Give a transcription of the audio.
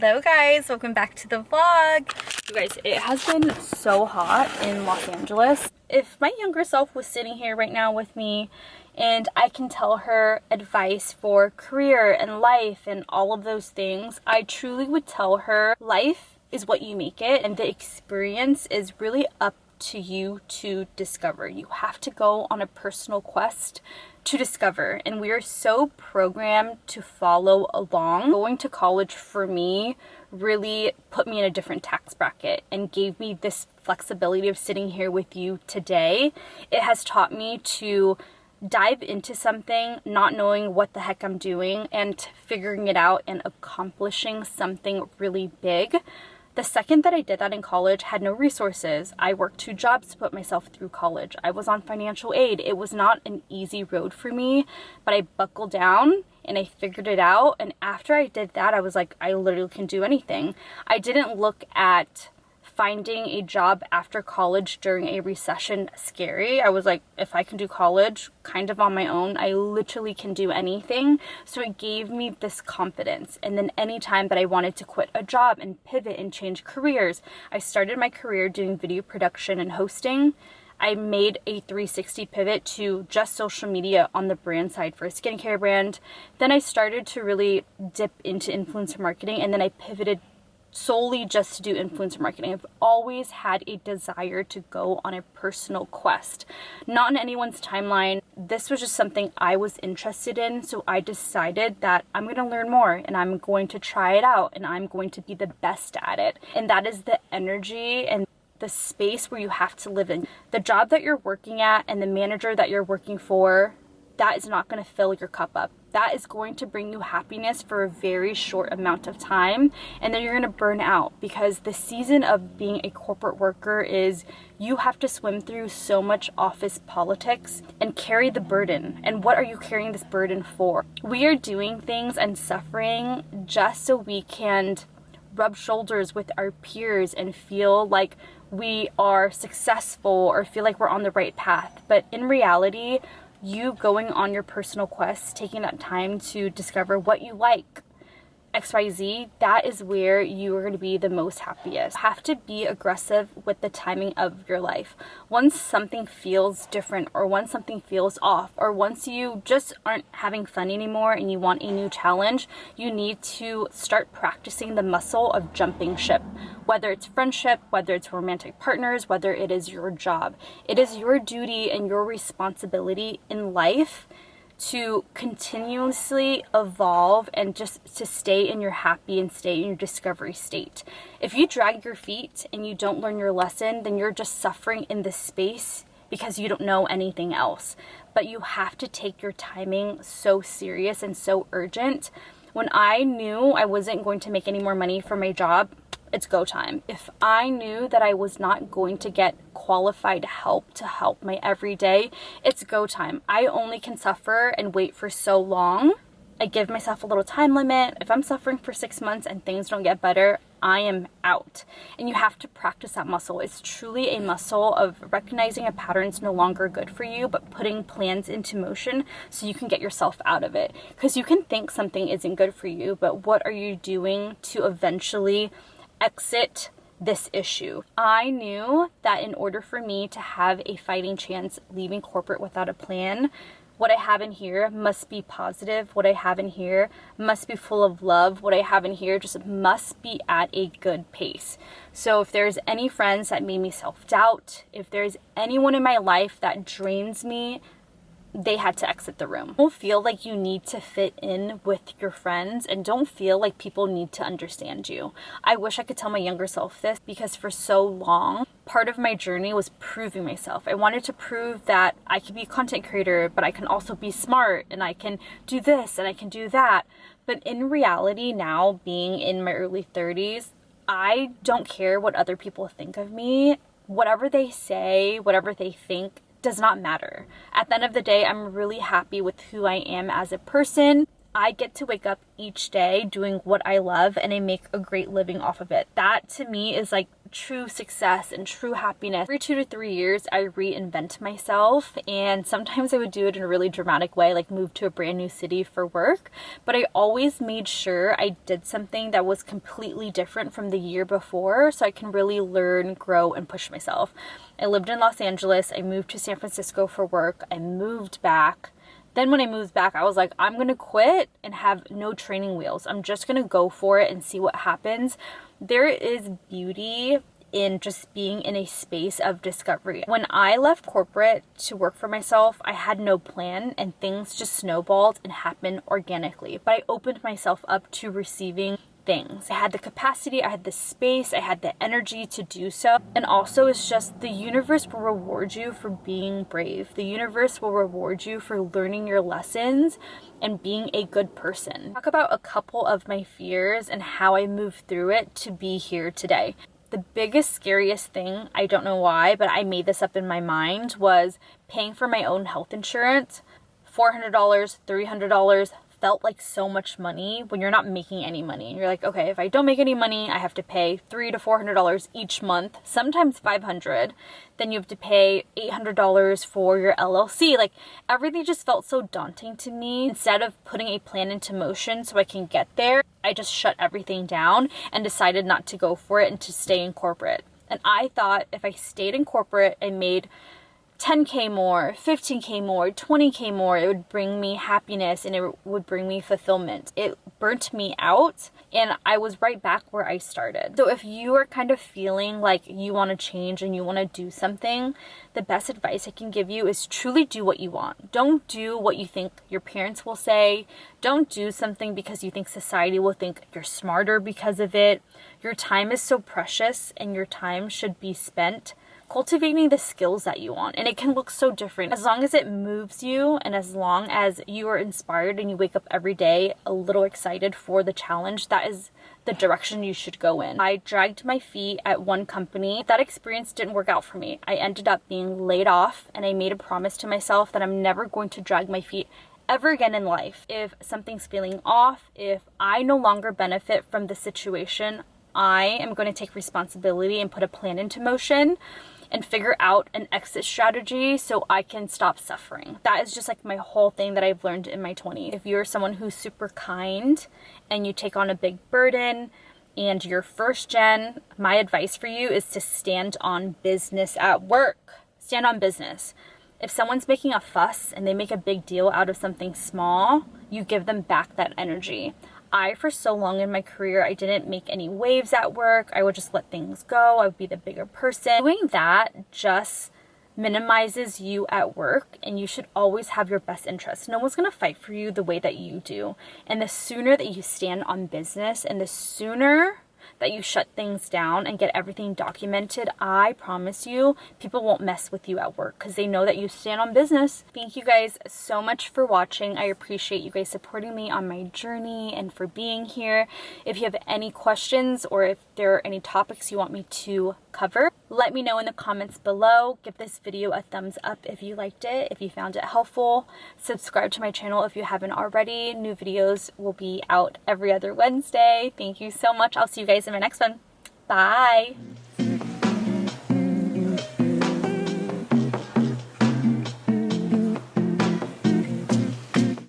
Hello guys, welcome back to the vlog. You guys, it has been so hot in Los Angeles. If my younger self was sitting here right now with me and I can tell her advice for career and life and all of those things, I truly would tell her life is what you make it, and the experience is really up to you to discover. You have to go on a personal quest to discover, and we are so programmed to follow along. Going to college for me really put me in a different tax bracket and gave me this flexibility of sitting here with you today. It has taught me to dive into something not knowing what the heck I'm doing and figuring it out and accomplishing something really big. The second that I did that in college, had no resources. I worked 2 jobs to put myself through college. I was on financial aid. It was not an easy road for me, but I buckled down and I figured it out. And after I did that, I was like, I literally can do anything. I didn't look at finding a job after college during a recession scary. I was like, if I can do college kind of on my own, I literally can do anything. So it gave me this confidence. And then anytime that I wanted to quit a job and pivot and change careers, I started my career doing video production and hosting. I made a 360 pivot to just social media on the brand side for a skincare brand. Then I started to really dip into influencer marketing, and then I pivoted solely just to do influencer marketing. I've always had a desire to go on a personal quest, not in anyone's timeline. This was just something I was interested in, so I decided that I'm going to learn more and I'm going to try it out and I'm going to be the best at it. And that is the energy and the space where you have to live in. The job that you're working at and the manager that you're working for, that is not going to fill your cup up. That is going to bring you happiness for a very short amount of time, and then you're going to burn out, because the season of being a corporate worker is you have to swim through so much office politics and carry the burden. And what are you carrying this burden for? We are doing things and suffering just so we can rub shoulders with our peers and feel like we are successful or feel like we're on the right path. But in reality, you going on your personal quest, taking that time to discover what you like, XYZ, that is where you are going to be the most happiest. You have to be aggressive with the timing of your life. Once something feels different, or once something feels off, or once you just aren't having fun anymore and you want a new challenge, you need to start practicing the muscle of jumping ship. Whether it's friendship, whether it's romantic partners, whether it is your job. It is your duty and your responsibility in life to continuously evolve and just to stay in your happy and stay in your discovery state. If you drag your feet and you don't learn your lesson, then you're just suffering in this space because you don't know anything else. But you have to take your timing so serious and so urgent. When I knew I wasn't going to make any more money for my job, it's go time. If I knew that I was not going to get qualified help to help my everyday, it's go time. I only can suffer and wait for so long. I give myself a little time limit. If I'm suffering for 6 months and things don't get better, I am out. And you have to practice that muscle. It's truly a muscle of recognizing a pattern is no longer good for you, but putting plans into motion so you can get yourself out of it. Because you can think something isn't good for you, but what are you doing to eventually exit this issue? I knew that in order for me to have a fighting chance leaving corporate without a plan, what I have in here must be positive. What I have in here must be full of love. What I have in here just must be at a good pace. So if there's any friends that made me self-doubt, if there's anyone in my life that drains me, they had to exit the room. Don't feel like you need to fit in with your friends, and don't feel like people need to understand you. I wish I could tell my younger self this, because for so long, part of my journey was proving myself. I wanted to prove that I could be a content creator, but I can also be smart, and I can do this and I can do that. But in reality, now being in my early 30s, I don't care what other people think of me. Whatever they say, whatever they think, does not matter. At the end of the day, I'm really happy with who I am as a person. I get to wake up each day doing what I love, and I make a great living off of it. That to me is like true success and true happiness. Every 2 to 3 years, I reinvent myself, and sometimes I would do it in a really dramatic way, like move to a brand new city for work, but I always made sure I did something that was completely different from the year before so I can really learn, grow, and push myself. I lived in Los Angeles. I moved to San Francisco for work. I moved back. Then when I moved back, I was like, I'm going to quit and have no training wheels. I'm just going to go for it and see what happens. There is beauty in just being in a space of discovery. When I left corporate to work for myself, I had no plan and things just snowballed and happened organically. But I opened myself up to receiving things. I had the capacity, I had the space, I had the energy to do so. And also, it's just the universe will reward you for being brave. The universe will reward you for learning your lessons and being a good person. Talk about a couple of my fears and how I moved through it to be here today. The biggest, scariest thing, I don't know why, but I made this up in my mind, was paying for my own health insurance. $400, $300, felt like so much money when you're not making any money. And you're like, okay, if I don't make any money, I have to pay $300 to $400 each month, sometimes $500. Then you have to pay $800 for your LLC. Like, everything just felt so daunting to me. Instead of putting a plan into motion so I can get there, I just shut everything down and decided not to go for it and to stay in corporate. And I thought if I stayed in corporate and made 10K more, 15K more, 20K more, it would bring me happiness and it would bring me fulfillment. It burnt me out and I was right back where I started. So if you are kind of feeling like you want to change and you want to do something, the best advice I can give you is truly do what you want. Don't do what you think your parents will say. Don't do something because you think society will think you're smarter because of it. Your time is so precious and your time should be spent cultivating the skills that you want, and it can look so different. As long as it moves you and as long as you are inspired and you wake up every day a little excited for the challenge, that is the direction you should go in. I dragged my feet at one company. That experience didn't work out for me. I ended up being laid off, and I made a promise to myself that I'm never going to drag my feet ever again in life. If something's feeling off, if I no longer benefit from the situation, I am going to take responsibility and put a plan into motion and figure out an exit strategy so I can stop suffering. That is just like my whole thing that I've learned in my 20s. If you're someone who's super kind and you take on a big burden and you're first gen, my advice for you is to stand on business at work. Stand on business. If someone's making a fuss and they make a big deal out of something small, you give them back that energy. For so long in my career, I didn't make any waves at work. I would just let things go. I would be the bigger person. Doing that just minimizes you at work, and you should always have your best interest. No one's going to fight for you the way that you do. And the sooner that you stand on business and the sooner that you shut things down and get everything documented, I promise you, people won't mess with you at work because they know that you stand on business. Thank you guys so much for watching. I appreciate you guys supporting me on my journey and for being here. If you have any questions or if there are any topics you want me to cover, let me know in the comments below. Give this video a thumbs up if you liked it, if you found it helpful. Subscribe to my channel if you haven't already. New videos will be out every other Wednesday. Thank you so much. I'll see you guys in my next one. Bye.